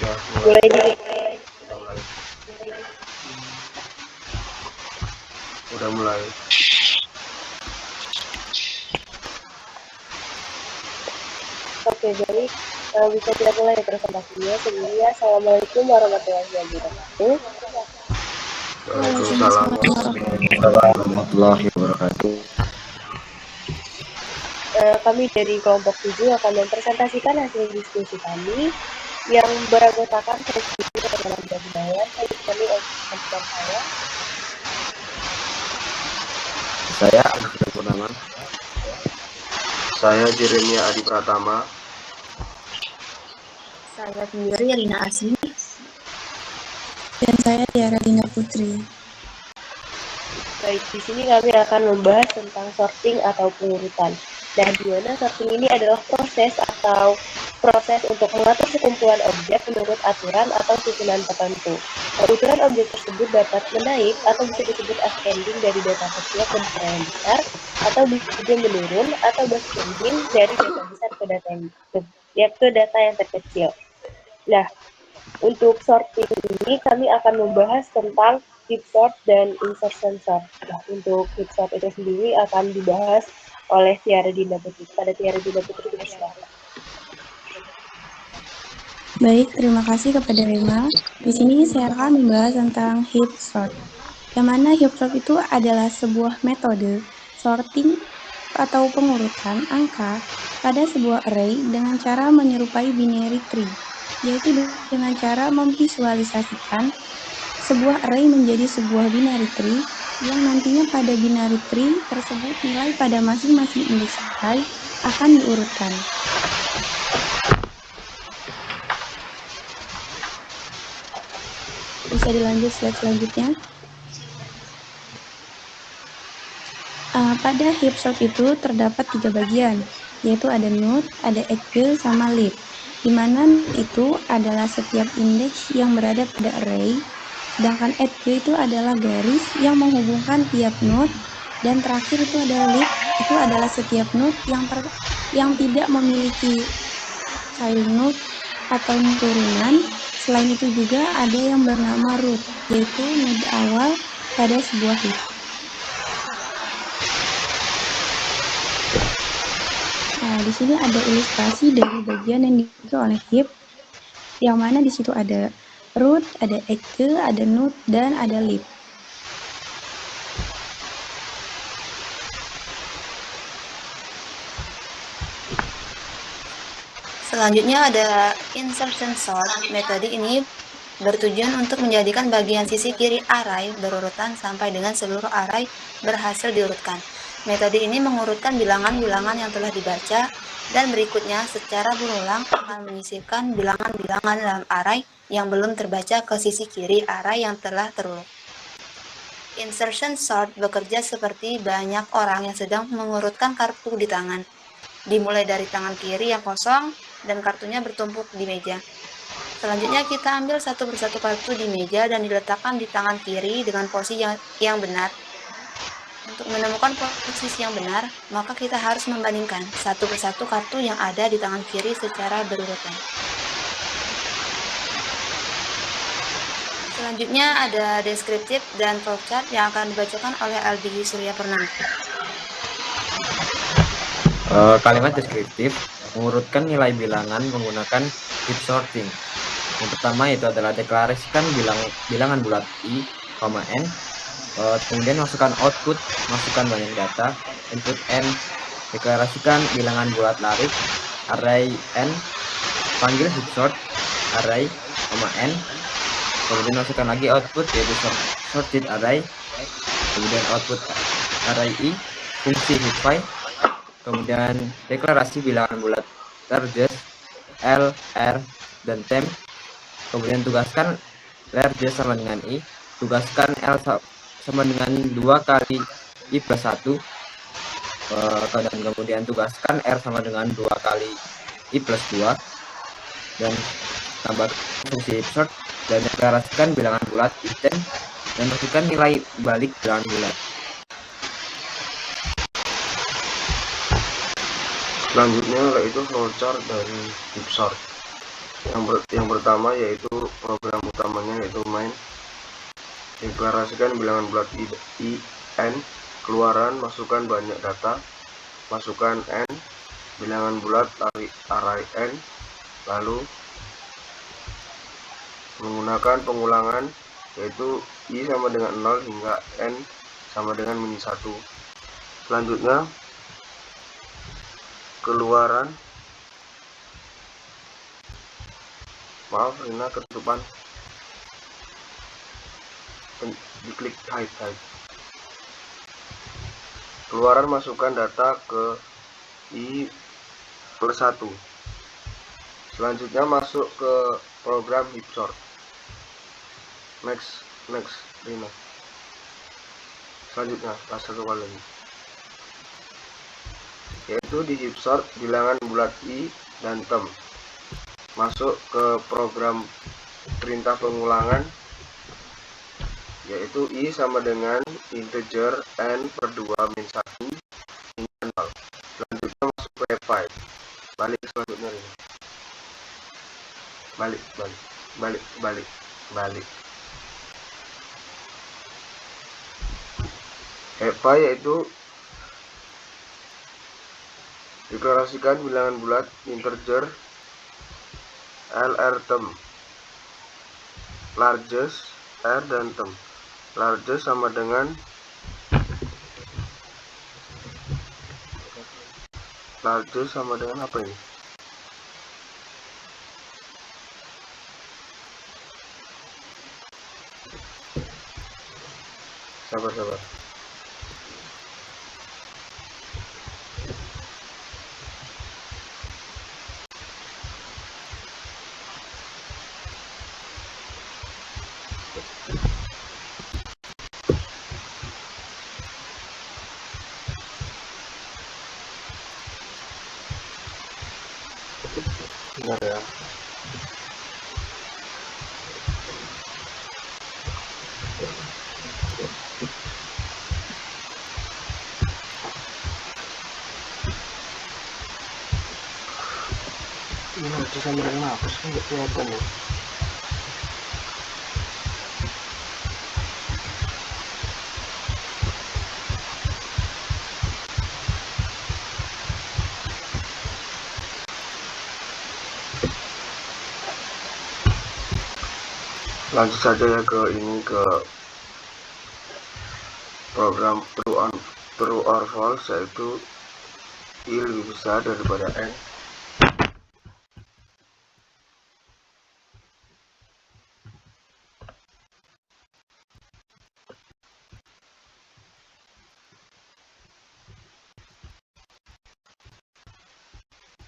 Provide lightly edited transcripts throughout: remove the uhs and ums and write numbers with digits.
Ya, mulai. Mulai di Udah mulai. Udah mulai. Oke, jadi bisa kita mulai presentasinya. Sebelumnya, Assalamualaikum warahmatullahi wabarakatuh. Waalaikumsalam Warahmatullahi wabarakatuh. Kami dari kelompok 7 akan mempresentasikan hasil diskusi kami yang beranggotakan Presiden Kementerian Budaya. Saya ditemani oleh teman saya. Saya Ahmad Purnama. Saya Jeremia Adi Pratama. Saya sendiri Rina Asmi. Dan saya Tiara Dinda Putri. Baik, di sini kami akan membahas tentang sorting atau pengurutan. Nah, di mana sorting ini adalah proses untuk mengatur sekumpulan objek menurut aturan atau susunan tertentu. Urutan objek tersebut dapat menaik atau bisa disebut ascending dari data kecil ke data yang besar, atau bisa menurun atau descending dari data besar ke data yang terkecil. Nah, untuk sorting ini kami akan membahas tentang heap sort dan insertion sort. Nah, untuk heap sort itu sendiri akan dibahas oleh Tiara Dinda Putri. Pada Tiara Dinda Putri dipersilakan. Baik, terima kasih kepada Rima. Di sini saya akan membahas tentang heap sort. Yang mana heap sort itu adalah sebuah metode sorting atau pengurutan angka pada sebuah array dengan cara menyerupai binary tree, yaitu dengan cara memvisualisasikan sebuah array menjadi sebuah binary tree yang nantinya pada binary tree tersebut nilai pada masing-masing indeks array akan diurutkan. Bisa dilanjut slide selanjutnya. Pada heap sort itu terdapat 3 bagian, yaitu ada node, ada edge, sama leaf. Di mana itu adalah setiap indeks yang berada pada array, sedangkan edge itu adalah garis yang menghubungkan tiap node, dan terakhir itu adalah leaf, itu adalah setiap node yang tidak memiliki child node atau turunan. Selain itu juga ada yang bernama root, yaitu node awal pada sebuah heap. Nah, di sini ada ilustrasi dari bagian yang dimiliki oleh heap, yang mana di situ ada root, ada edge, ada node, dan ada leaf. Selanjutnya ada insertion sort. Metode ini bertujuan untuk menjadikan bagian sisi kiri array berurutan sampai dengan seluruh array berhasil diurutkan. Metode ini mengurutkan bilangan-bilangan yang telah dibaca dan berikutnya secara berulang akan menyisipkan bilangan-bilangan dalam array yang belum terbaca ke sisi kiri array yang telah terurut. Insertion sort bekerja seperti banyak orang yang sedang mengurutkan kartu di tangan. Dimulai dari tangan kiri yang kosong dan kartunya bertumpuk di meja. Selanjutnya kita ambil satu persatu kartu di meja dan diletakkan di tangan kiri dengan posisi yang benar. Untuk menemukan posisi yang benar, maka kita harus membandingkan satu persatu kartu yang ada di tangan kiri secara berurutan. Selanjutnya ada deskriptif dan flowchart yang akan dibacakan oleh Aldi Surya Purnama. Kalimat deskriptif mengurutkan nilai bilangan menggunakan heap sorting. Yang pertama itu adalah deklarasikan bilangan bulat i, n. Kemudian masukkan output, masukkan banyak data, input n. Deklarasikan bilangan bulat larik, array n. Panggil heap sort, array, n. Kemudian masukkan lagi output, yaitu sorted array. Kemudian output array i, fungsi heapfile. Kemudian deklarasi bilangan bulat largest, L, R, dan temp. Kemudian tugaskan largest sama dengan I. Tugaskan L sama dengan 2 kali I plus 1. Dan kemudian tugaskan R sama dengan 2 kali I plus 2. Dan tambahkan fungsi sort dan deklarasikan bilangan bulat I10 dan masukkan nilai balik bilangan bulat. Selanjutnya yaitu flowchart dari heap sort. Yang pertama yaitu program utamanya yaitu main. Deklarasikan bilangan bulat i n, keluaran masukkan banyak data, masukkan n, bilangan bulat array n, lalu menggunakan pengulangan yaitu i sama dengan 0 hingga n sama dengan min 1. Selanjutnya keluaran, maaf Rina ketutupan, diklik hide. Keluaran masukkan data ke i plus 1. Selanjutnya masuk ke program heap sort. Next Rina. Selanjutnya satu kali lagi, yaitu di heap sort bilangan bulat i dan tem. Masuk ke program perintah pengulangan yaitu i sama dengan integer n per 2 min 1 hingga 0. Selanjutnya masuk ke file. Balik selanjutnya ini. Balik. EVA yaitu deklarasikan bilangan bulat integer lr tem, largest r dan tem. Largest sama dengan apa ini? Sabar. Benar ya. Ini nanti sama dengan apa sih? Nggak kelihatan ya. Lanjut saja ya ke program true or false, yaitu i lebih besar daripada n.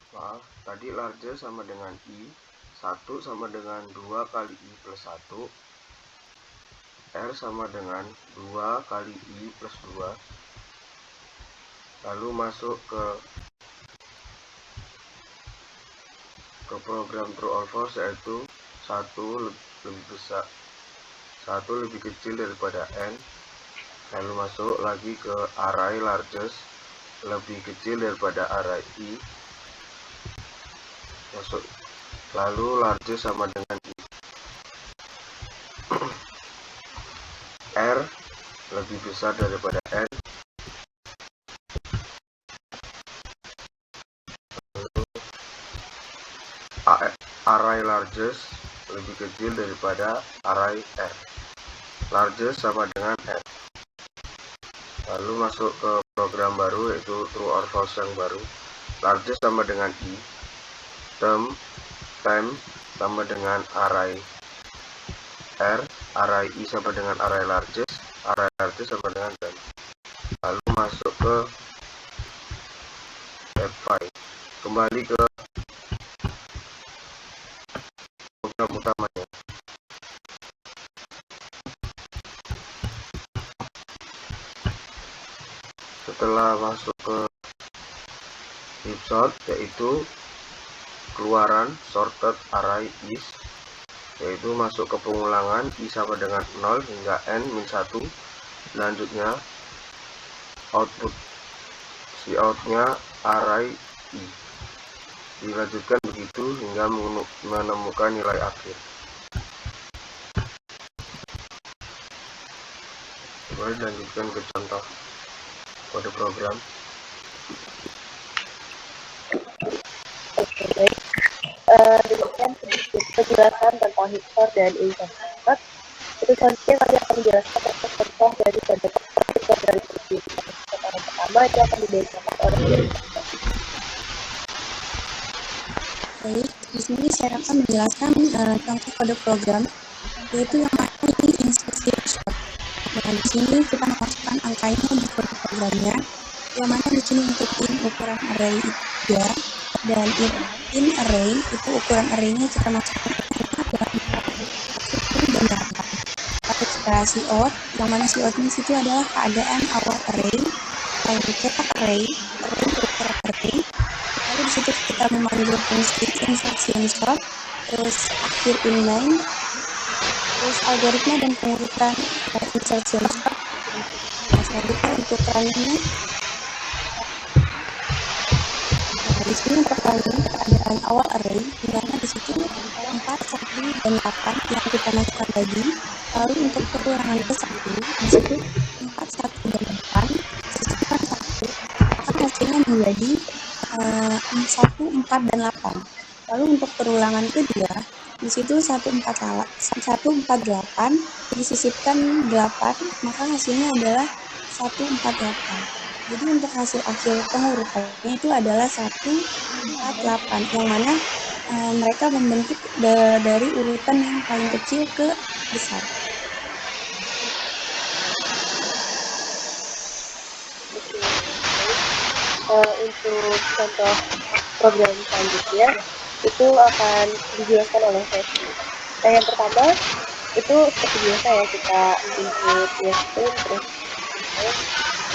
Maaf, tadi largest sama dengan i, 1 sama dengan 2 kali i plus 1, r sama dengan 2 kali i plus 2. Lalu masuk ke program true or false, yaitu 1 lebih kecil daripada n. Lalu masuk lagi ke array largest lebih kecil daripada array i. Masuk lalu largest sama dengan i. R lebih besar daripada n. Lalu array largest lebih kecil daripada array r. Largest sama dengan r. Lalu masuk ke program baru yaitu true or false yang baru. Largest sama dengan i. Tem sama dengan array r, array i sama dengan array largest sama dengan tem. Lalu masuk ke file, kembali ke program utamanya. Setelah masuk ke heap sort, yaitu keluaran sorted array is, yaitu masuk ke pengulangan i sama dengan 0 hingga n min 1. Selanjutnya output outnya array i, dilanjutkan begini. itu hingga menemukan nilai akhir. Coba dilanjutkan ke contoh kode program. Oke, baik. Demikian sedikit penjelasan tentang heap sort dan insert sort. Itu selanjutnya kami akan menjelaskan tentang contoh dari kode program berikut. Contoh yang pertama itu akan dibacakan oleh Baik, di sini saya akan menjelaskan contoh kode program, yaitu yang mana ini instruction short. Nah, di sini kita memasukkan angkanya di kode programnya, yang mana di sini untuk in ukuran array 3 dan in array itu ukuran arraynya kita masukkan adalah 10 dan 8. Lalu kita out, yang mana outnya situ adalah keadaan awal array, lalu cetak array ukuran array. Lalu di situ kita memanggil fungsi insertion sort, terus akhir inline, terus algoritma dan pengurutan insertion sort. Nah, selanjutnya untuk running-nya, nah di sini untuk running keadaan awal array, di mana di situ 4, 1, dan 8 yang kita masukkan tadi. Lalu untuk perulangan ke 1, di situ 4, 1, dan 8 sisipkan 1, maka hasilnya menjadi 1, 4, dan 8. Lalu untuk perulangan kedua, di situ 1, 4, 8 disisipkan 8, maka hasilnya adalah 1, 4, 8. Jadi untuk hasil akhir pengurutannya itu adalah 1, 4, 8, yang mana mereka membentuk dari urutan yang paling kecil ke besar. Untuk contoh program selanjutnya itu akan dijelaskan oleh Fethi. Nah, yang pertama itu seperti biasa ya, kita input string terus.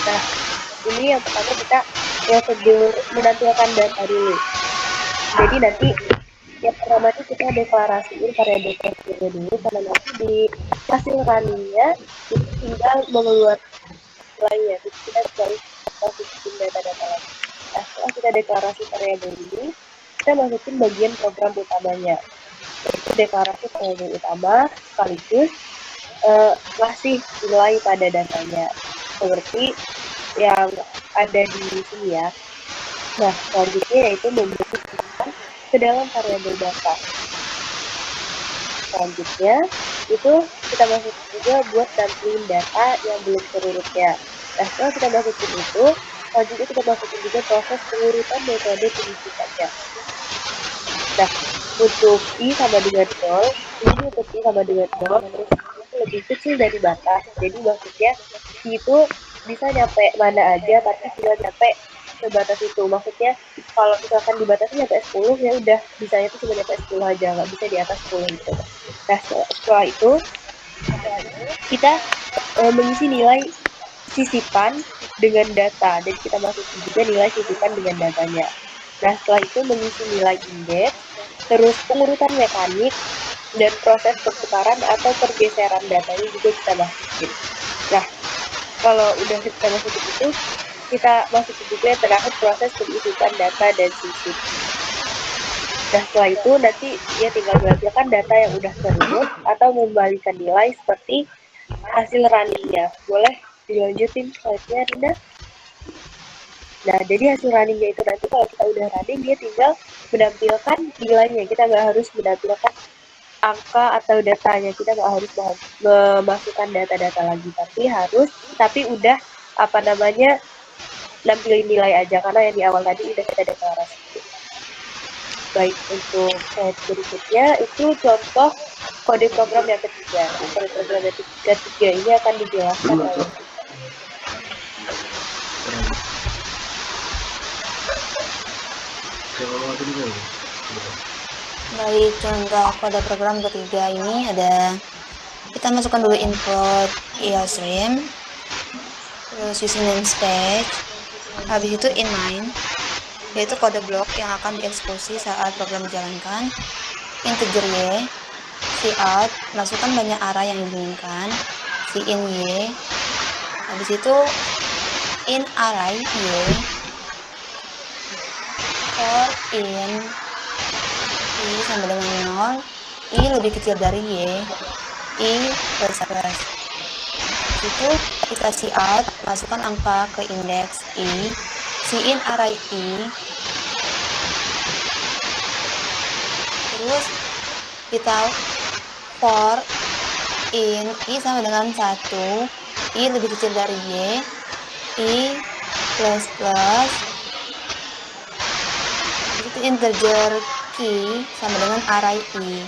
Nah, ini yang pertama kita prosedur menampilkan data dulu. Jadi nanti yang pertama itu kita deklarasiin variabel prosedur dulu, karena nanti di hasil runningnya itu tinggal mengeluarkan nilainya. Jadi kita harus masukin data-data lagi. Nah, setelah kita deklarasi variabel ini, kita masukin bagian program utamanya, yaitu deklarasi variabel utama sekaligus masih nilai pada datanya, seperti yang ada di sini ya. Nah, selanjutnya yaitu memberikan ke dalam variabel data. Selanjutnya itu kita masukin juga buat nampilin data yang belum terurutnya. Nah, setelah kita masukin itu, selanjutnya kita masukin juga proses pengurutan metode penyusutannya. Nah, untuk I sama dengan 0, ini untuk I sama dengan 0, terus itu lebih kecil dari batas. Jadi maksudnya I itu bisa nyampe mana aja, tapi cuma nyampe ke batas itu. Maksudnya kalau misalkan dibatasi nyampe 10, ya udah bisanya itu cuma nyampe 10 aja, nggak bisa di atas 10 gitu. Nah, setelah itu kita mengisi nilai sisipan dengan data, dan kita masukin juga nilai sisipan dengan datanya. Nah, setelah itu mengisi nilai indeks, terus pengurutan mekanik, dan proses pertukaran atau pergeseran datanya juga kita masukin. Nah, kalau udah kita masukin itu, kita masukin juga yang terakhir proses pengisian data dan sisip. Nah, setelah itu nanti dia tinggal menampilkan data yang udah terurut atau membalikan nilai seperti hasil runningnya. Boleh dilanjutin slide-nya, Rinda? Nah, jadi hasil runningnya itu nanti kalau kita udah running, dia tinggal menampilkan nilainya. Kita nggak harus menampilkan angka atau datanya. Kita nggak harus memasukkan data-data lagi. Tapi udah nampilin nilai aja. Karena yang di awal tadi udah kita deklarasi. Baik, untuk slide berikutnya itu contoh kode program yang ketiga. Kode program yang ketiga ini akan dijelaskan oleh Baik, contoh kode program ketiga ini ada, kita masukkan dulu input iostream, terus using namespace, habis itu inline, yaitu kode blok yang akan dieksekusi saat program dijalankan, integer y, cout, masukkan banyak array yang diinginkan, in y, habis itu in array y, for in I sama dengan 0, I lebih kecil dari Y, I plus plus. Itu kita see out, masukkan angka ke indeks I, see in array I, terus kita for in I sama dengan 1, I lebih kecil dari Y, I plus plus, itu integer key sama dengan array I,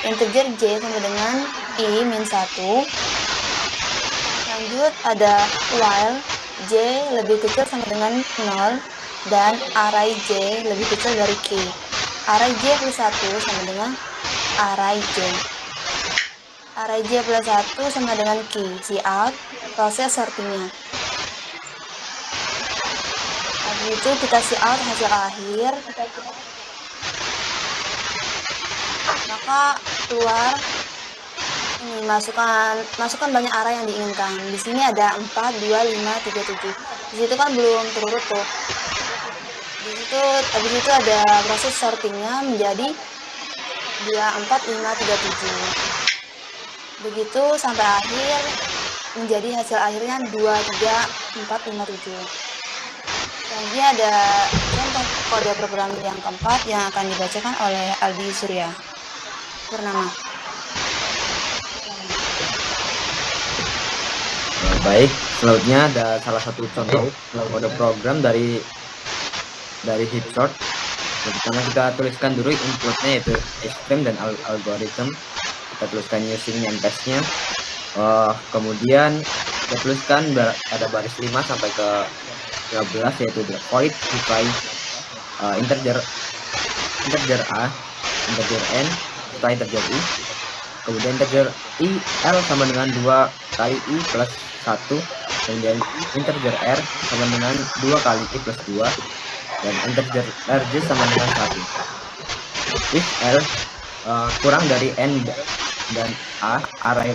integer J sama dengan I min 1, lanjut ada while J lebih kecil sama dengan 0 dan array J lebih kecil dari K. Array J plus 1 sama dengan array J. Array J plus 1 sama dengan K. See out, proses sortingnya. Habis itu kita see out hasil akhir. Maka keluar ini masukkan banyak arah yang diinginkan. Di sini ada 4, 2, 5, 3, 7. Di situ kan belum terurut tuh. Habis itu ada proses sortingnya menjadi 2, 4, 5, 3, 7. Begitu sampai akhir menjadi hasil akhirnya 2, 3, 4, 5, 7. Selanjutnya ada contoh kode program yang keempat yang akan dibacakan oleh Aldi Surya Purnama. Baik, selanjutnya ada salah satu contoh kode program dari Hipsort. Pertama kita tuliskan dulu inputnya yaitu stream dan algorithm. Kita tuliskan using and paste-nya. Kemudian kita tuliskan ada baris 5 sampai ke 13 yaitu the void define integer A, integer N, setelah integer I, kemudian integer I L sama dengan 2 kali I plus 1, kemudian integer R sama dengan 2 kali I plus 2, dan integer largest sama dengan 1. If L kurang dari N dan A, array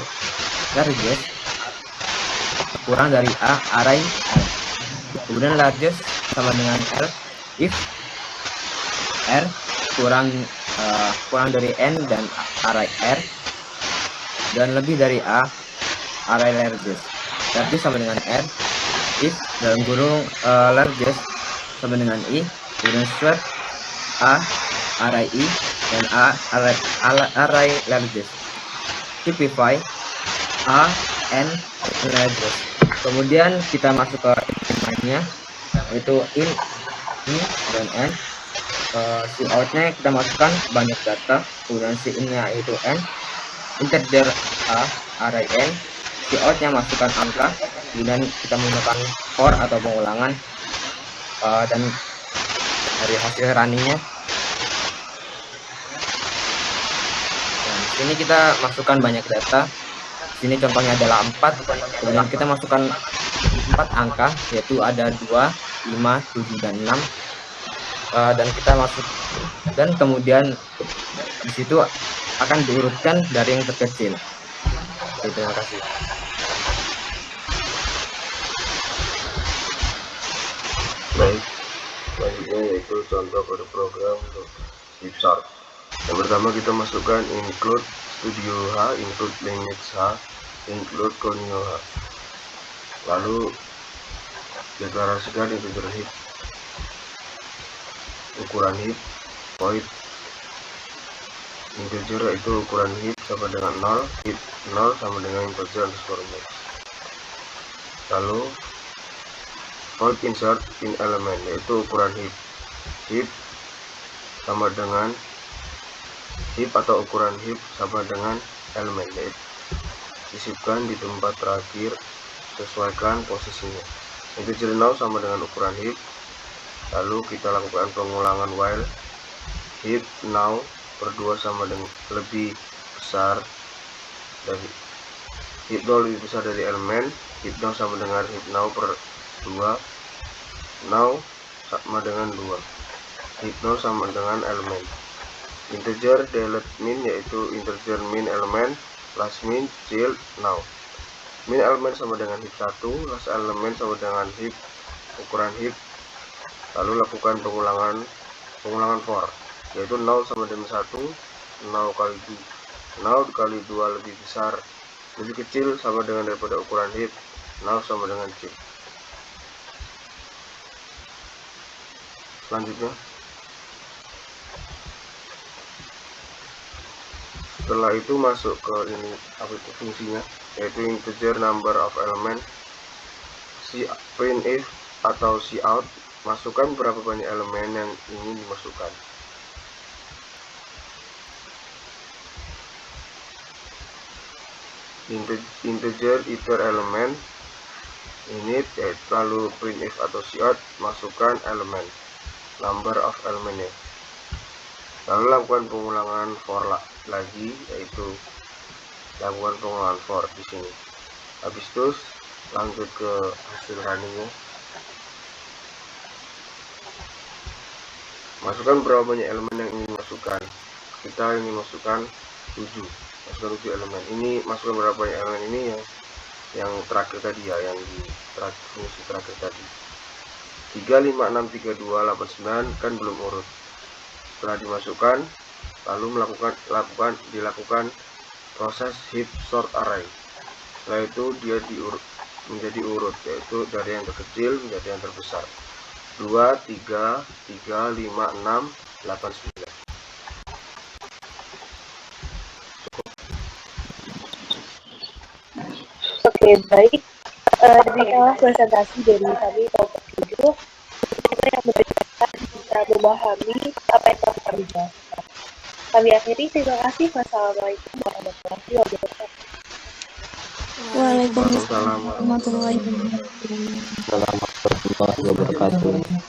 largest kurang dari A, array L. Kemudian largest sama dengan L if R kurang dari N dan array R dan lebih dari A, array largest. Largest sama dengan R if dalam kurung largest sama dengan I, kemudian swap A, array I dan A, array largest. Typify A, N, largest. Kemudian kita masuk ke inputannya yaitu in, I, dan N. Si outnya kita masukkan banyak data, kemudian si in-nya yaitu N, integer A, array N, si outnya masukkan angka, kemudian kita menggunakan for atau pengulangan, dan dari hasil runningnya. Nah, sini kita masukkan banyak data. Sini contohnya adalah 4, kemudian kita masukkan 4 angka yaitu ada 2, 5, 7, dan 6, dan kita masuk, dan kemudian di situ akan diurutkan dari yang terkecil. Terima kasih. Baik, selanjutnya yaitu contoh kode program untuk Hipsort. Yang pertama kita masukkan include studio H, include lineage H, include conio H. Lalu deklarasikan integer heap, ukuran heap, void integer yaitu ukuran heap sama dengan 0, heap 0 sama dengan integer underscore max. Lalu void insert in element yaitu ukuran heap, heap sama dengan heap atau ukuran heap sama dengan elemen, yaitu disisipkan di tempat terakhir, sesuaikan posisinya. Integer now sama dengan ukuran heap. Lalu kita lakukan pengulangan while heap now per 2 sama dengan lebih besar dari heap now lebih besar dari elemen, heap now sama dengan heap now per 2, now sama dengan 2, heap now sama dengan elemen. Integer delete min yaitu integer min element plus min child now. Min element sama dengan heap 1, plus element sama dengan heap ukuran heap. Lalu lakukan pengulangan for. yaitu 0 sama dengan 1, 0 kali 2 lebih besar, lebih kecil sama dengan daripada ukuran heap, 0 sama dengan C. Selanjutnya, setelah itu masuk ke ini apa itu fungsinya, yaitu integer number of element. Printf atau cout, masukkan berapa banyak elemen yang ingin dimasukkan. Integer iter elemen ini, lalu printf atau cout, masukkan elemen, number of elementnya. Lalu lakukan pengulangan for lagi, yaitu lakukan pengulangan for di sini. Habis itu lanjut ke hasil runningnya. Masukkan berapa banyak elemen yang ingin masukkan. Kita ingin masukkan 7. Masukkan 7 elemen. Ini masukkan berapa banyak elemen ini yang terakhir tadi ya, yang di fungsi terakhir tadi. 3, 5, 6, 3, 2, 8, 9 kan belum urut. Setelah dimasukkan, lalu dilakukan proses heap sort array. Setelah itu dia menjadi urut, yaitu dari yang terkecil menjadi yang terbesar. 2, 3, 3, 5, 6, 8, 9. Oke, baik. Demikianlah presentasi dari kami kelompok 7. Kita yang mendengarkan bisa memahami apa yang telah kami bahas. Kami akhiri, terima kasih. Wassalamualaikum warahmatullahi wabarakatuh. Waalaikumsalam Waalaikumsalam warahmatullahi wabarakatuh. Warahmatullahi wabarakatuh.